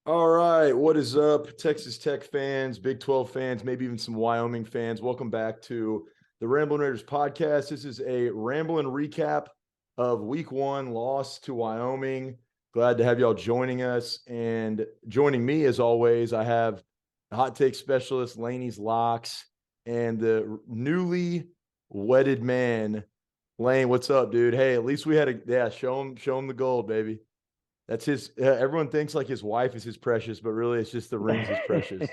All right, what is up, Texas Tech fans, Big 12 fans, maybe even some Wyoming fans? Welcome back to the Ramblin Raiders podcast. This is a Ramblin recap of Week 1 loss to Wyoming. Glad to have y'all joining us. And joining me, as always, I have the hot take specialist, Laney's Locks, and the newly wedded man, Lane. What's up, dude? Hey, at least we had show him the gold, baby. That's his. Everyone thinks like his wife is his precious, but really it's just the rings is precious.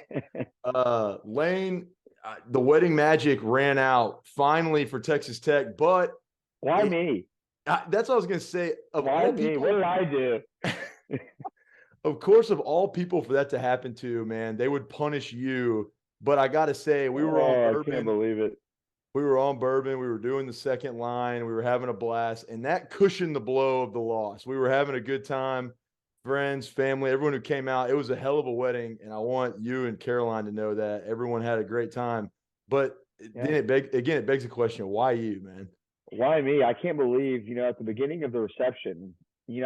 Lane, the wedding magic ran out finally for Texas Tech, but Why me? that's what I was going to say. Of Why all me? What people, did I do? of course, of all people for that to happen to, man, they would punish you. But I got to say, we were on Oh, I can't bourbon. believe it. We were on bourbon. We were doing the second line. We were having a blast, and that cushioned the blow of the loss. We were having a good time. Friends, family, everyone who came out. It was a hell of a wedding, and I want you and Caroline to know that everyone had a great time. But then Yeah. it begs the question: why you, man? Why me? I can't believe, at the beginning of the reception,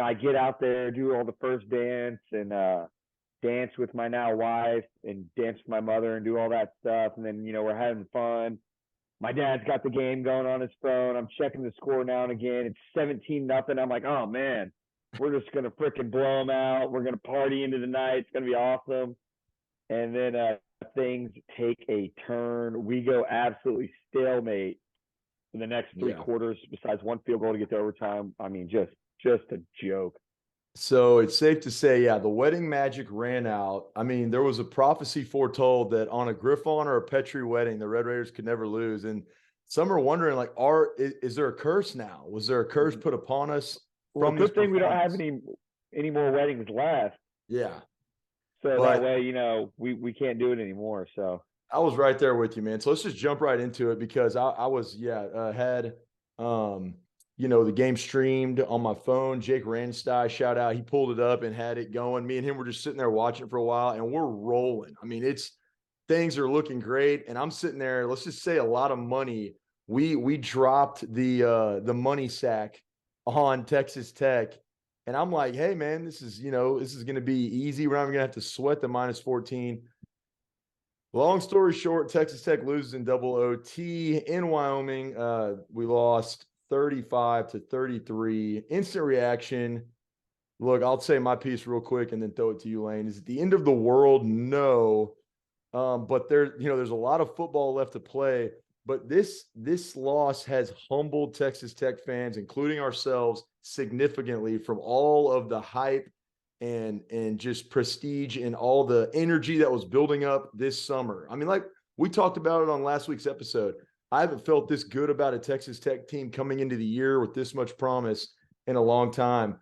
I get out there, do all the first dance and dance with my now wife and dance with my mother and do all that stuff. And then, we're having fun. My dad's got the game going on his phone. I'm checking the score now and again. It's 17-0. I'm like, oh man, we're just gonna freaking blow them out. We're gonna party into the night. It's gonna be awesome. And then things take a turn. We go absolutely stalemate in the next three Yeah. quarters. Besides one field goal to get to overtime, I mean, just a joke. So it's safe to say, yeah, the wedding magic ran out. I mean, there was a prophecy foretold that on a Griffon or a Petrie wedding, the Red Raiders could never lose. And some are wondering, like, is there a curse now? Was there a curse put upon us Well, from this good thing we don't have performance? any more weddings left, Yeah. so that But way, we can't do it anymore. So I was right there with you, man. So let's just jump right into it because I was, had, um, the game streamed on my phone. Jake Ranstein, shout out. He pulled it up and had it going. Me and him were just sitting there watching for a while and we're rolling. I mean, things are looking great. And I'm sitting there, let's just say a lot of money. We dropped the money sack on Texas Tech. And I'm like, hey man, this is gonna be easy. We're not even gonna have to sweat the minus 14. Long story short, Texas Tech loses in double OT in Wyoming. We lost 35-33. Instant reaction. Look, I'll say my piece real quick and then throw it to you, Lane. Is it the end of the world? No. But there's a lot of football left to play. But this loss has humbled Texas Tech fans, including ourselves, significantly from all of the hype and just prestige and all the energy that was building up this summer. I mean, like we talked about it on last week's episode. I haven't felt this good about a Texas Tech team coming into the year with this much promise in a long time.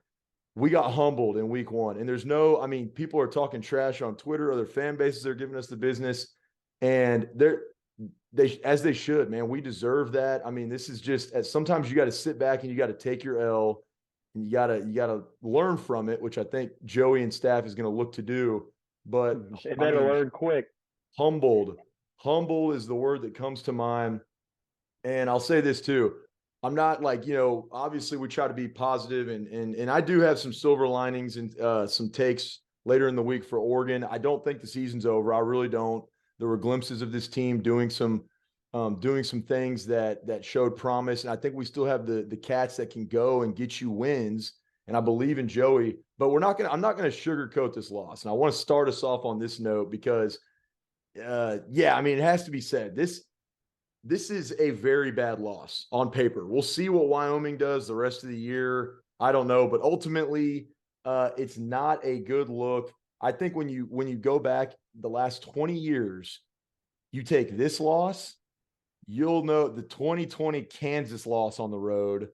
We got humbled in week 1. And I mean, people are talking trash on Twitter, other fan bases are giving us the business. And as they should, man. We deserve that. I mean, this is just sometimes you got to sit back and you got to take your L and you gotta learn from it, which I think Joey and staff is going to look to do. But they I better mean, learn quick. humbled, humble is the word that comes to mind. And I'll say this too. I'm not like, obviously we try to be positive and I do have some silver linings and some takes later in the week for Oregon. I don't think the season's over. I really don't. There were glimpses of this team doing some things that showed promise. And I think we still have the cats that can go and get you wins. And I believe in Joey, but I'm not gonna sugarcoat this loss. And I want to start us off on this note because yeah, I mean, it has to be said. This is a very bad loss on paper. We'll see what Wyoming does the rest of the year. I don't know, but ultimately, it's not a good look. I think when you go back the last 20 years, you take this loss, you'll know the 2020 Kansas loss on the road. It's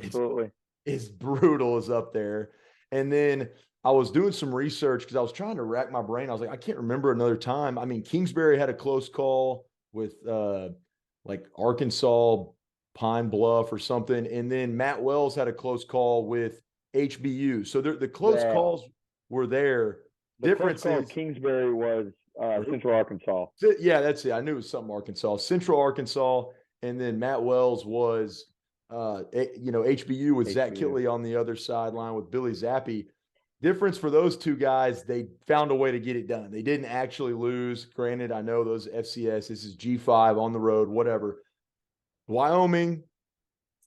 Absolutely. is brutal is up there. And then I was doing some research because I was trying to rack my brain. I was like, I can't remember another time. I mean, Kingsbury had a close call with like Arkansas, Pine Bluff or something. And then Matt Wells had a close call with HBU. So the close Yeah. calls were there. The close Difference call at is, Kingsbury was Central Arkansas. yeah, that's it. I knew it was something Arkansas, Central Arkansas. And then Matt Wells was, HBU with Zach HBU. Kitley on the other sideline with Billy Zappi. difference for those two guys, they found a way to get it done. They didn't actually lose. Granted, I know those FCS, this is G5 on the road, whatever. Wyoming,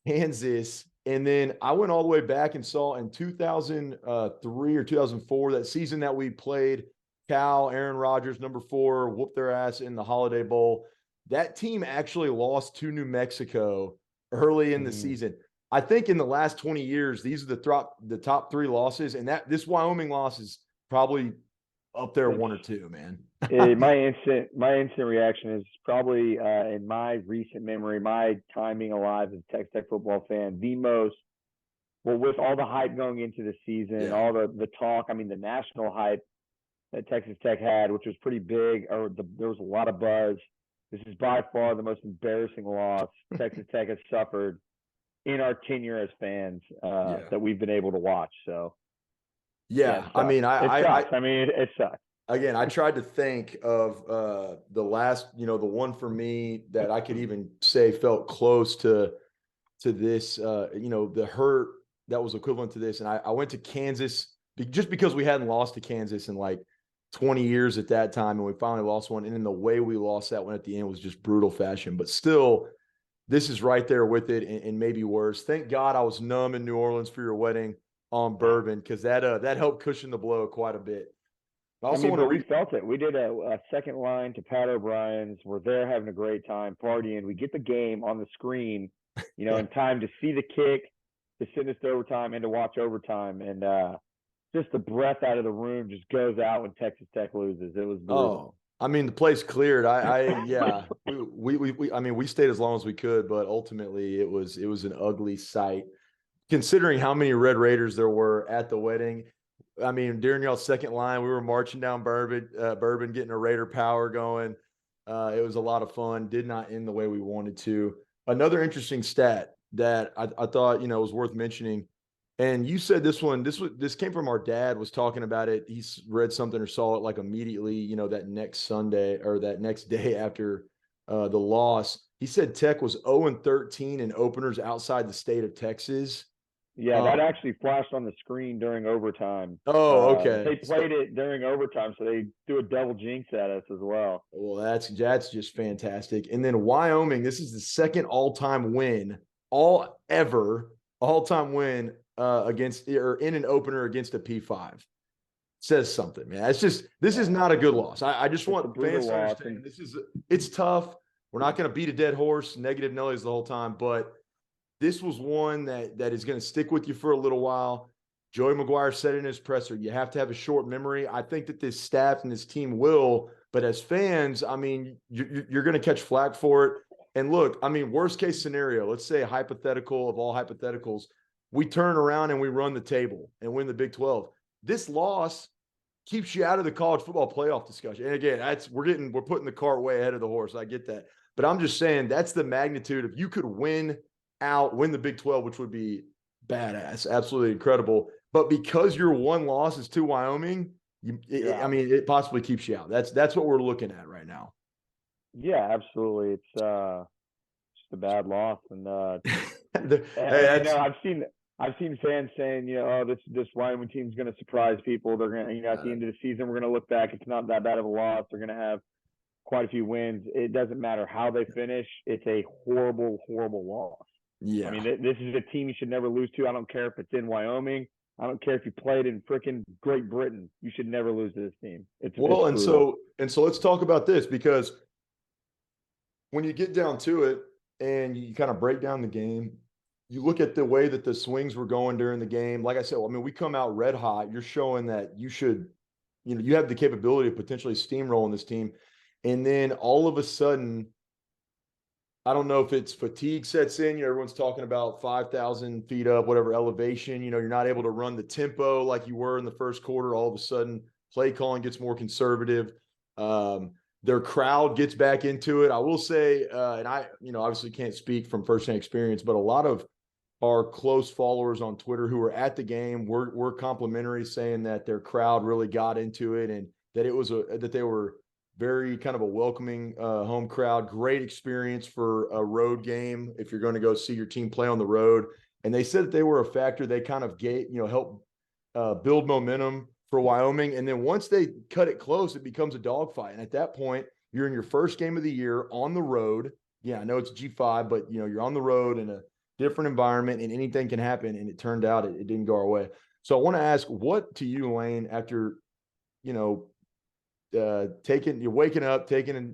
Kansas, and then I went all the way back and saw in 2003 or 2004, that season that we played Cal, Aaron Rodgers, number 4, whooped their ass in the Holiday Bowl. That team actually lost to New Mexico early in the season. I think in the last 20 years, these are the top 3 losses, and that this Wyoming loss is probably up there 1 or 2, man. My instant reaction is probably in my recent memory, my timing alive as a Texas Tech football fan, the most, well, with all the hype going into the season, all the talk, I mean, the national hype that Texas Tech had, which was pretty big, there was a lot of buzz. This is by far the most embarrassing loss Texas Tech has suffered in our tenure as fans that we've been able to watch. So, I mean, it sucks. Again, I tried to think of the last, the one for me that I could even say felt close to this, the hurt that was equivalent to this. And I went to Kansas just because we hadn't lost to Kansas in like 20 years at that time. And we finally lost one. And in the way we lost that one at the end was just brutal fashion. But still, this is right there with it and maybe worse. Thank God I was numb in New Orleans for your wedding on bourbon, because that helped cushion the blow quite a bit. We felt it. We did a second line to Pat O'Brien's. We're there having a great time, partying. We get the game on the screen, in time to see the kick, to sit this to overtime, and to watch overtime. And just the breath out of the room just goes out when Texas Tech loses. It was brutal. I mean, the place cleared. We stayed as long as we could, but ultimately it was an ugly sight, considering how many Red Raiders there were at the wedding. I mean, during y'all's second line, we were marching down Bourbon, getting a Raider power going. It was a lot of fun. Did not end the way we wanted to. Another interesting stat that I thought, was worth mentioning. And you said this came from our dad, was talking about it. He's read something or saw it like immediately, that next Sunday or that next day after the loss. He said Tech was 0-13 in openers outside the state of Texas. Yeah, that actually flashed on the screen during overtime. Oh, okay. They played it during overtime, so they do a double jinx at us as well. Well, that's just fantastic. And then Wyoming, this is the second all-time win, all-time win against, or in an opener against a P5. Says something, man. This is not a good loss. I just want fans to understand it's tough. We're not going to beat a dead horse, negative Nellies the whole time, but this was one that is going to stick with you for a little while. Joey McGuire said in his presser, you have to have a short memory. I think that this staff and this team will, but as fans, I mean, you're going to catch flack for it. And look, I mean, worst case scenario, let's say hypothetical of all hypotheticals, we turn around and we run the table and win the Big 12. This loss keeps you out of the college football playoff discussion. And again, we're putting the cart way ahead of the horse. I get that. But I'm just saying that's the magnitude of, you could win the Big 12, which would be badass, absolutely incredible. But because your one loss is to Wyoming, it possibly keeps you out. That's what we're looking at right now. Yeah, absolutely. It's just a bad loss, and I've seen fans saying, this Wyoming team's going to surprise people. They're going to, at the end of the season, we're going to look back. It's not that bad of a loss. They're going to have quite a few wins. It doesn't matter how they finish. It's a horrible, horrible loss. Yeah. I mean, this is a team you should never lose to. I don't care if it's in Wyoming. I don't care if you played in freaking Great Britain. You should never lose to this team. So let's talk about this, because when you get down to it and you kind of break down the game, you look at the way that the swings were going during the game. Like I said, we come out red hot. You're showing that you should, you have the capability of potentially steamrolling this team. And then all of a sudden, I don't know if it's fatigue sets in. Everyone's talking about 5,000 feet up, whatever elevation. You're not able to run the tempo like you were in the first quarter. All of a sudden, play calling gets more conservative. Their crowd gets back into it. I will say, and I, obviously can't speak from firsthand experience, but a lot of our close followers on Twitter who were at the game were complimentary, saying that their crowd really got into it and that that they were very kind of a welcoming home crowd. Great experience for a road game if you're going to go see your team play on the road. And they said that they were a factor. They kind of helped build momentum for Wyoming. And then once they cut it close, it becomes a dogfight. And at that point, you're in your first game of the year on the road. Yeah, I know it's G5, but you're on the road in a different environment and anything can happen. And it turned out it didn't go our way. So I want to ask, what to you, Lane, after you're waking up, taking a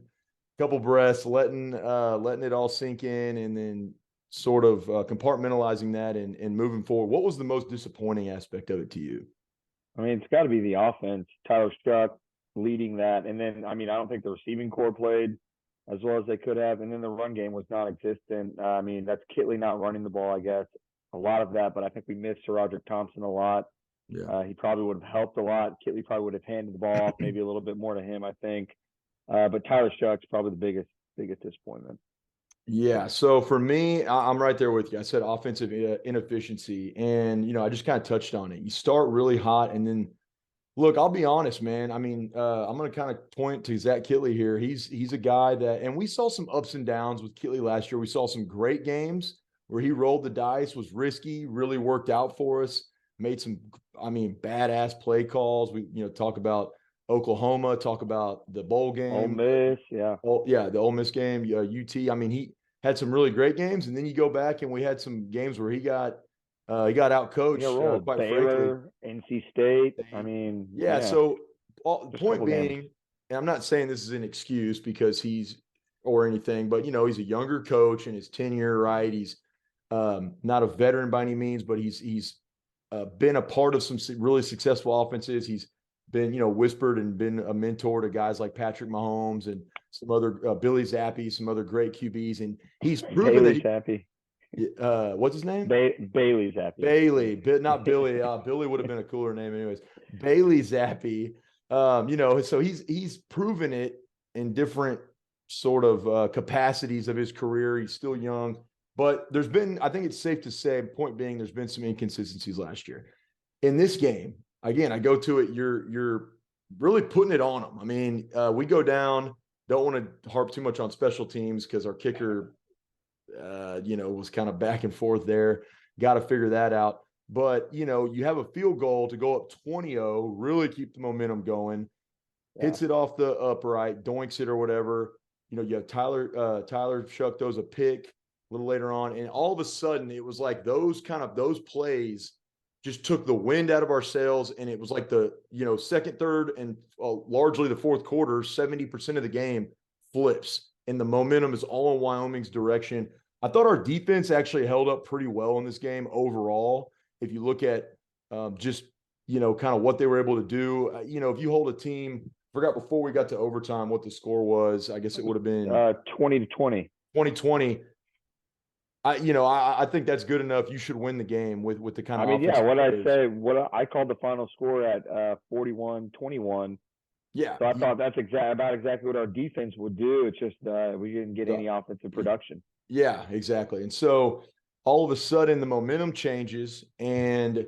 couple breaths, letting it all sink in, and then sort of compartmentalizing that and moving forward. What was the most disappointing aspect of it to you? I mean, it's got to be the offense. Tyler Struck leading that, and then I don't think the receiving core played as well as they could have, and then the run game was non-existent. I mean, that's Kitley not running the ball, I guess, a lot of that, but I think we missed Sir Roderick Thompson a lot. Yeah. He probably would have helped a lot. Kitley probably would have handed the ball off maybe a little bit more to him, I think. But Tyler Struck's probably the biggest disappointment. Yeah. So for me, I'm right there with you. I said offensive inefficiency, and I just kind of touched on it. You start really hot, and then look, I'll be honest, man. I mean, I'm going to kind of point to Zach Kitley here. He's a guy that, and we saw some ups and downs with Kitley last year. We saw some great games where he rolled the dice, was risky, really worked out for us, made some, badass play calls. We, talk about Oklahoma, talk about the bowl game. Ole Miss, yeah. Oh, yeah, the Ole Miss game, UT. I mean, he had some really great games, and then you go back and we had some games where he got out coached. Quite Baylor, frankly, NC State. Yeah. So, the point being, and I'm not saying this is an excuse because or anything, but he's a younger coach in his tenure, right? He's not a veteran by any means, but he's been a part of some really successful offenses. He's been whispered and been a mentor to guys like Patrick Mahomes and some other Billy Zappi, some other great QBs, and he's proven Bailey Zappi. What's his name? Bailey Zappi. Bailey, but not Billy. Billy would have been a cooler name, anyways. Bailey Zappi. So he's proven it in different sort of capacities of his career. He's still young, but I think it's safe to say, point being, there's been some inconsistencies last year. In this game, again, I go to it. You're really putting it on them. I mean, we go down. Don't want to harp too much on special teams because our kicker, was kind of back and forth there. Got to figure that out. But, you have a field goal to go up 20-0, really keep the momentum going. Yeah. Hits it off the upright, doinks it or whatever. You have Tyler Shuck throws a pick a little later on. And all of a sudden, it was like those plays just took the wind out of our sails. And it was like the, second, third, and largely the fourth quarter, 70% of the game flips. And the momentum is all in Wyoming's direction. I thought our defense actually held up pretty well in this game overall. If you look at just, kind of what they were able to do, if you hold a team, forgot before we got to overtime what the score was. I guess it would have been 20-20. 20-20. I think that's good enough. You should win the game with the kind of. What I called the final score at 41-21. Yeah. So I thought that's about exactly what our defense would do. It's just we didn't get any offensive production. Yeah, exactly. And so all of a sudden the momentum changes, and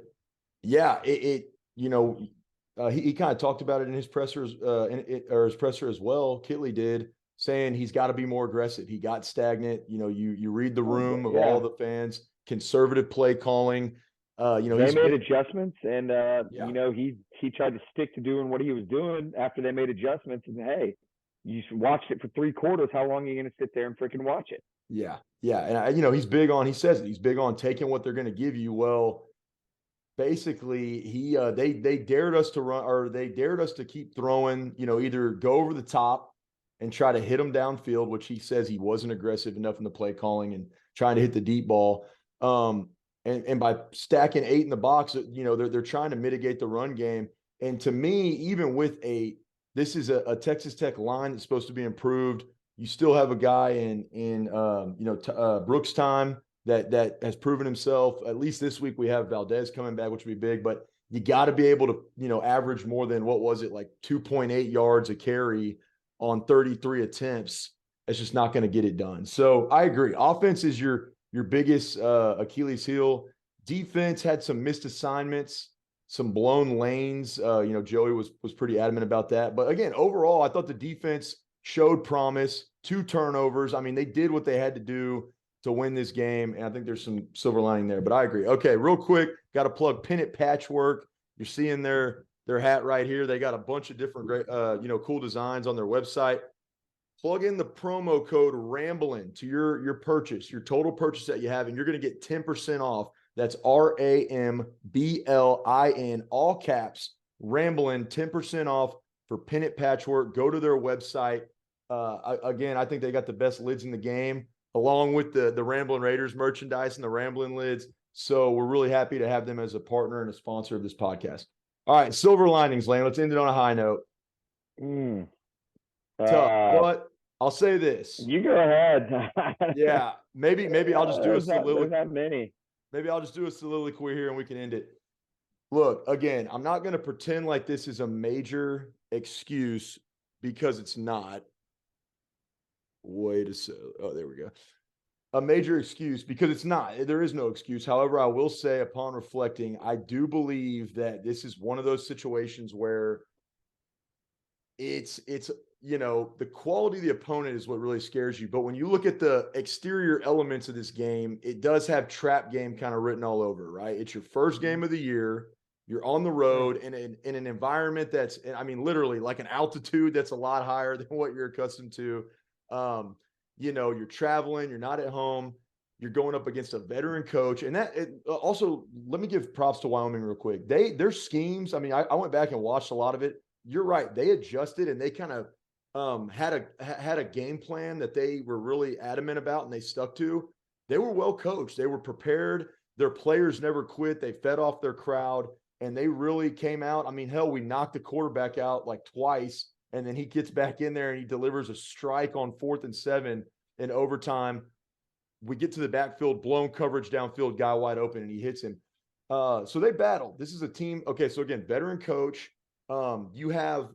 yeah, he kind of talked about it in his pressers, or his presser as well. Kitley did, saying he's got to be more aggressive. He got stagnant. You read the room of all the fans. Conservative play calling. They made adjustments, and he tried to stick to doing what he was doing after they made adjustments. And hey, you watched it for 3 quarters. How long are you going to sit there and freaking watch it? Yeah, and he's big on. He says it. He's big on taking what they're going to give you. Well, basically, they dared us to run, or they dared us to keep throwing. Either go over the top and try to hit him downfield, which he says he wasn't aggressive enough in the play calling and trying to hit the deep ball. And by stacking 8 in the box, they're trying to mitigate the run game. And to me, even with this is a Texas Tech line that's supposed to be improved. You still have a guy in Brooks time that has proven himself. At least this week we have Valdez coming back, which would be big. But you got to be able to average more than, what was it, like 2.8 yards a carry on 33 attempts. It's just not going to get it done. So I agree. Offense is your biggest Achilles heel. Defense had some missed assignments, some blown lanes. Joey was pretty adamant about that. But again, overall, I thought the defense showed promise. 2 turnovers. I mean, they did what they had to do to win this game, and I think there's some silver lining there. But I agree. Okay, real quick, got to plug Pennant Patchwork. You're seeing their hat right here. They got a bunch of different great, cool designs on their website. Plug in the promo code Ramblin to your purchase, your total purchase that you have, and you're going to get 10% off. That's RAMBLIN, all caps, Ramblin, 10% off for Pennant Patchwork. Go to their website. Again, I think they got the best lids in the game, along with the Ramblin Raiders merchandise and the Ramblin lids. So we're really happy to have them as a partner and a sponsor of this podcast. All right, silver linings, Lane. Let's end it on a high note. Tough, but I'll say this. You go ahead. Yeah, maybe I'll just do a soliloquy. There's not many. Maybe I'll just do a soliloquy here and we can end it. Look, again, I'm not going to pretend like this is a major excuse because it's not. Wait a second. Oh, there we go. A major excuse because it's not. There is no excuse. However, I will say, upon reflecting, I do believe that this is one of those situations where it's the quality of the opponent is what really scares you. But when you look at the exterior elements of this game, it does have trap game kind of written all over, right? It's your first game of the year. You're on the road in an environment that's, I mean, literally like an altitude that's a lot higher than what you're accustomed to. You're traveling, you're not at home, you're going up against a veteran coach. And also, let me give props to Wyoming real quick. Their schemes, I mean, I went back and watched a lot of it. You're right. They adjusted and they kind of had a game plan that they were really adamant about and they stuck to. They were well coached. They were prepared. Their players never quit. They fed off their crowd and they really came out. I mean, hell, we knocked the quarterback out like twice and then he gets back in there and he delivers a strike on 4th and 7 in overtime. We get to the backfield, blown coverage downfield, guy wide open, and he hits him. So they battled. This is a team. Okay, so again, veteran coach. You have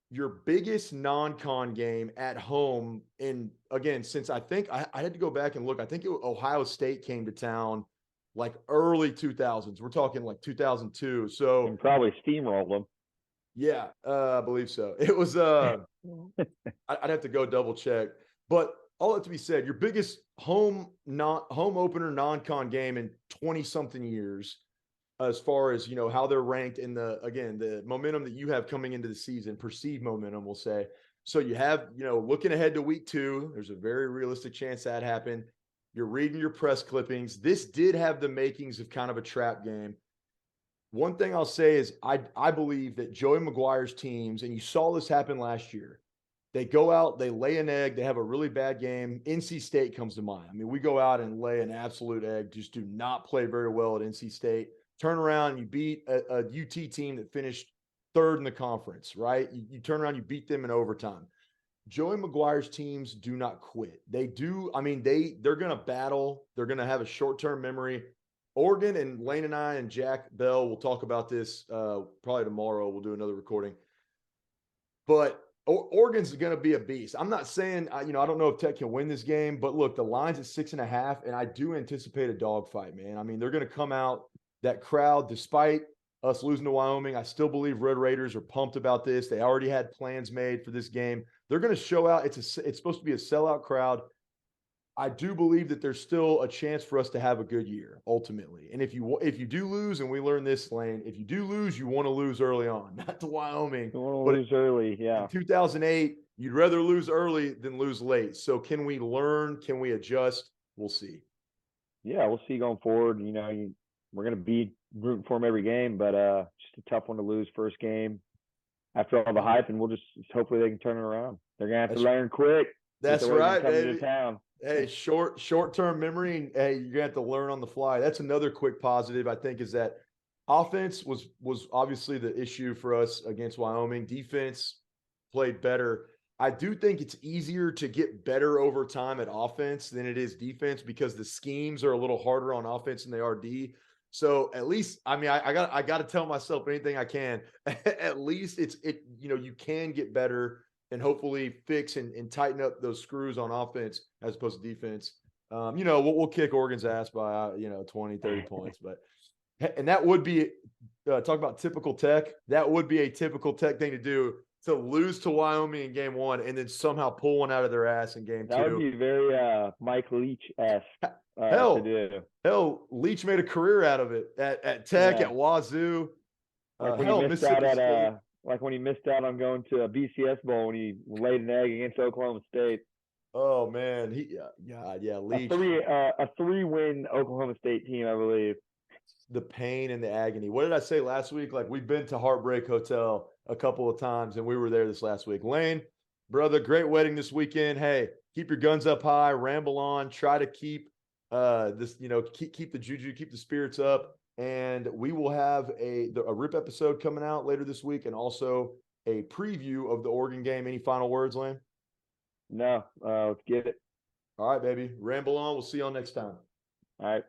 your biggest non-con game at home. And again, since I think I had to go back and look, I think Ohio State came to town like early 2000s. We're talking like 2002. So and probably steamrolled them. Yeah, I believe so. It was I'd have to go double check. But all that to be said, your biggest home opener non-con game in 20 something years, as far as how they're ranked in the momentum that you have coming into the season, perceived momentum, we'll say. So you have, looking ahead to week 2, there's a very realistic chance that happened. You're reading your press clippings. This did have the makings of kind of a trap game. One thing I'll say is I believe that Joey McGuire's teams, and you saw this happen last year, they go out, they lay an egg, they have a really bad game. NC State comes to mind. I mean, we go out and lay an absolute egg, just do not play very well at NC State. Turn around, you beat a UT team that finished 3rd in the conference, right? You turn around, you beat them in overtime. Joey McGuire's teams do not quit. They do. I mean, they're going to battle. They're going to have a short-term memory. Oregon, and Lane and I and Jack Bell will talk about this probably tomorrow. We'll do another recording. But Oregon's going to be a beast. I'm not saying, I don't know if Tech can win this game, but look, the line's at 6.5, and I do anticipate a dogfight, man. I mean, they're going to come out, that crowd, despite us losing to Wyoming, I still believe Red Raiders are pumped about this. They already had plans made for this game. They're going to show out. It's supposed to be a sellout crowd. I do believe that there's still a chance for us to have a good year ultimately. And if you do lose, and we learn this, Lane, if you do lose, you want to lose early on, not to Wyoming. You want to lose early, yeah. In 2008, you'd rather lose early than lose late. So can we learn? Can we adjust? We'll see. Yeah, we'll see going forward. We're going to be rooting for them every game, but just a tough one to lose first game after all the hype, and we'll just hopefully they can turn it around. They're going to have to learn quick. That's right, baby. Town. Hey, short-term memory, and hey, you're gonna have to learn on the fly. That's another quick positive, I think, is that offense was obviously the issue for us against Wyoming. Defense played better. I do think it's easier to get better over time at offense than it is defense because the schemes are a little harder on offense than they are D. So at least, I mean, I got to tell myself anything I can. At least you can get better and hopefully fix and tighten up those screws on offense as opposed to defense. We'll kick Oregon's ass by 20, 30 points, and that would be talk about typical Tech. That would be a typical Tech thing to do, to lose to Wyoming in game 1 and then somehow pull one out of their ass in game 2. That would be very Mike Leach-esque to do. Hell, Leach made a career out of it at Tech, at Wazoo. Like when he Hell, missed out Mississippi at State. like when he missed out on going to a BCS bowl when he laid an egg against Oklahoma State. Oh man, God, yeah, Leach. A 3-win Oklahoma State team, I believe. The pain and the agony. What did I say last week? Like we've been to Heartbreak Hotel a couple of times, and we were there this last week. Lane, brother, great wedding this weekend. Hey, keep your guns up high, ramble on, try to keep this, keep the juju, keep the spirits up. And we will have a RIP episode coming out later this week, and also a preview of the Oregon game. Any final words, Lane? No, let's get it. All right, baby. Ramble on. We'll see y'all next time. All right.